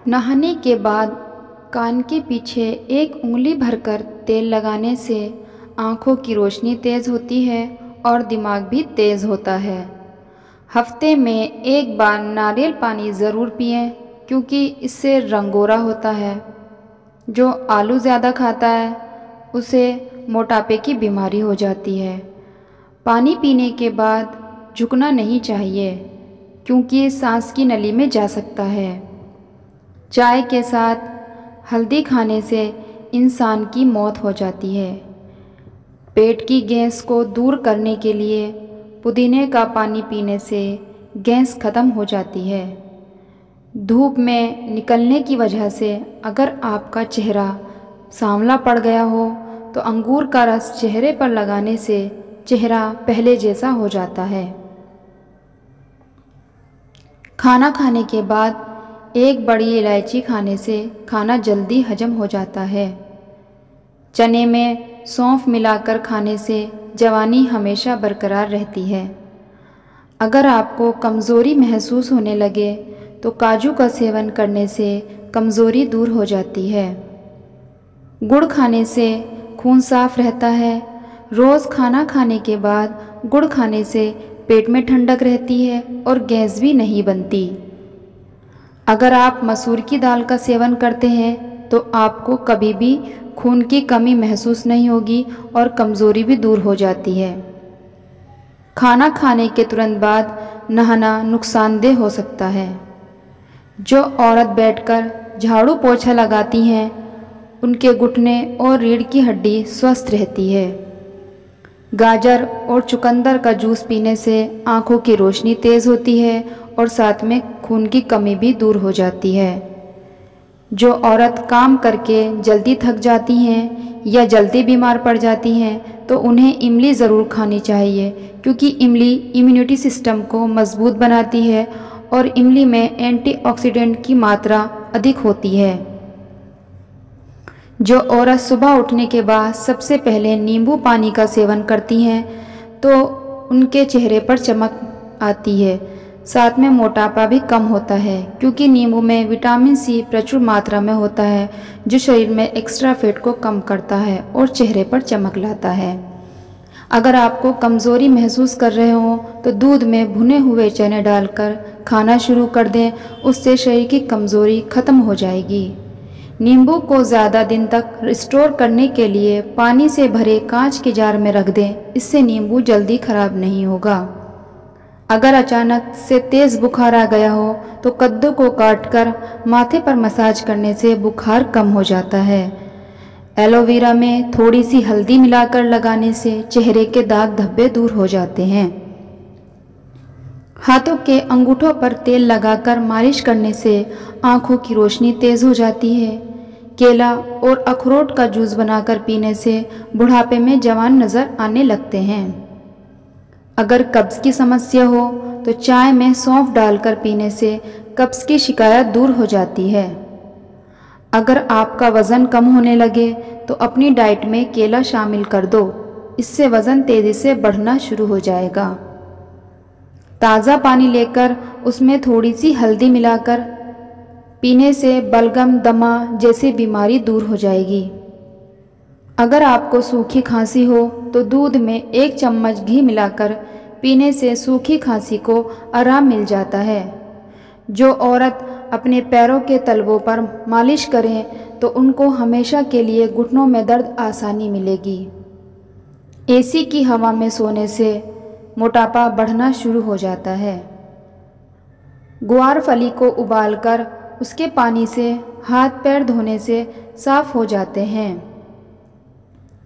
नहाने के बाद कान के पीछे एक उंगली भरकर तेल लगाने से आँखों की रोशनी तेज़ होती है और दिमाग भी तेज़ होता है। हफ्ते में एक बार नारियल पानी ज़रूर पिएं, क्योंकि इससे रंग गोरा होता है। जो आलू ज़्यादा खाता है उसे मोटापे की बीमारी हो जाती है। पानी पीने के बाद झुकना नहीं चाहिए, क्योंकि सांस की नली में जा सकता है। चाय के साथ हल्दी खाने से इंसान की मौत हो जाती है। पेट की गैस को दूर करने के लिए पुदीने का पानी पीने से गैस खत्म हो जाती है। धूप में निकलने की वजह से अगर आपका चेहरा सांवला पड़ गया हो तो अंगूर का रस चेहरे पर लगाने से चेहरा पहले जैसा हो जाता है। खाना खाने के बाद एक बड़ी इलायची खाने से खाना जल्दी हजम हो जाता है। चने में सौंफ मिलाकर खाने से जवानी हमेशा बरकरार रहती है। अगर आपको कमज़ोरी महसूस होने लगे तो काजू का सेवन करने से कमज़ोरी दूर हो जाती है। गुड़ खाने से खून साफ रहता है। रोज़ खाना खाने के बाद गुड़ खाने से पेट में ठंडक रहती है और गैस भी नहीं बनती। अगर आप मसूर की दाल का सेवन करते हैं तो आपको कभी भी खून की कमी महसूस नहीं होगी और कमज़ोरी भी दूर हो जाती है। खाना खाने के तुरंत बाद नहाना नुकसानदेह हो सकता है। जो औरत बैठकर झाड़ू पोछा लगाती हैं उनके घुटने और रीढ़ की हड्डी स्वस्थ रहती है। गाजर और चुकंदर का जूस पीने से आँखों की रोशनी तेज़ होती है और साथ में खून की कमी भी दूर हो जाती है। जो औरत काम करके जल्दी थक जाती हैं या जल्दी बीमार पड़ जाती हैं तो उन्हें इमली ज़रूर खानी चाहिए, क्योंकि इमली इम्यूनिटी सिस्टम को मजबूत बनाती है और इमली में एंटीऑक्सीडेंट की मात्रा अधिक होती है। जो औरत सुबह उठने के बाद सबसे पहले नींबू पानी का सेवन करती हैं तो उनके चेहरे पर चमक आती है। साथ में मोटापा भी कम होता है, क्योंकि नींबू में विटामिन सी प्रचुर मात्रा में होता है, जो शरीर में एक्स्ट्रा फैट को कम करता है और चेहरे पर चमक लाता है। अगर आपको कमज़ोरी महसूस कर रहे हो तो दूध में भुने हुए चने डालकर खाना शुरू कर दें, उससे शरीर की कमज़ोरी खत्म हो जाएगी। नींबू को ज़्यादा दिन तक स्टोर करने के लिए पानी से भरे कांच के जार में रख दें, इससे नींबू जल्दी खराब नहीं होगा। अगर अचानक से तेज़ बुखार आ गया हो तो कद्दू को काटकर माथे पर मसाज करने से बुखार कम हो जाता है। एलोवेरा में थोड़ी सी हल्दी मिलाकर लगाने से चेहरे के दाग धब्बे दूर हो जाते हैं। हाथों के अंगूठों पर तेल लगाकर मालिश करने से आँखों की रोशनी तेज़ हो जाती है। केला और अखरोट का जूस बनाकर पीने से बुढ़ापे में जवान नज़र आने लगते हैं। अगर कब्ज़ की समस्या हो तो चाय में सौंफ डालकर पीने से कब्ज़ की शिकायत दूर हो जाती है। अगर आपका वज़न कम होने लगे तो अपनी डाइट में केला शामिल कर दो, इससे वज़न तेज़ी से बढ़ना शुरू हो जाएगा। ताज़ा पानी लेकर उसमें थोड़ी सी हल्दी मिलाकर पीने से बलगम, दमा जैसी बीमारी दूर हो जाएगी। अगर आपको सूखी खांसी हो तो दूध में 1 चम्मच घी मिलाकर पीने से सूखी खांसी को आराम मिल जाता है। जो औरत अपने पैरों के तलवों पर मालिश करें तो उनको हमेशा के लिए घुटनों में दर्द आसानी मिलेगी। एसी की हवा में सोने से मोटापा बढ़ना शुरू हो जाता है। ग्वार फली को उबालकर उसके पानी से हाथ पैर धोने से साफ हो जाते हैं।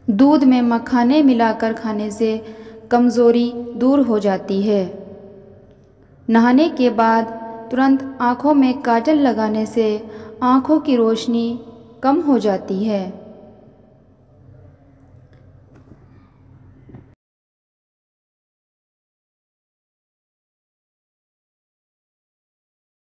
दूध में मखाने मिलाकर खाने से कमज़ोरी दूर हो जाती है। नहाने के बाद तुरंत आँखों में काजल लगाने से आँखों की रोशनी कम हो जाती है।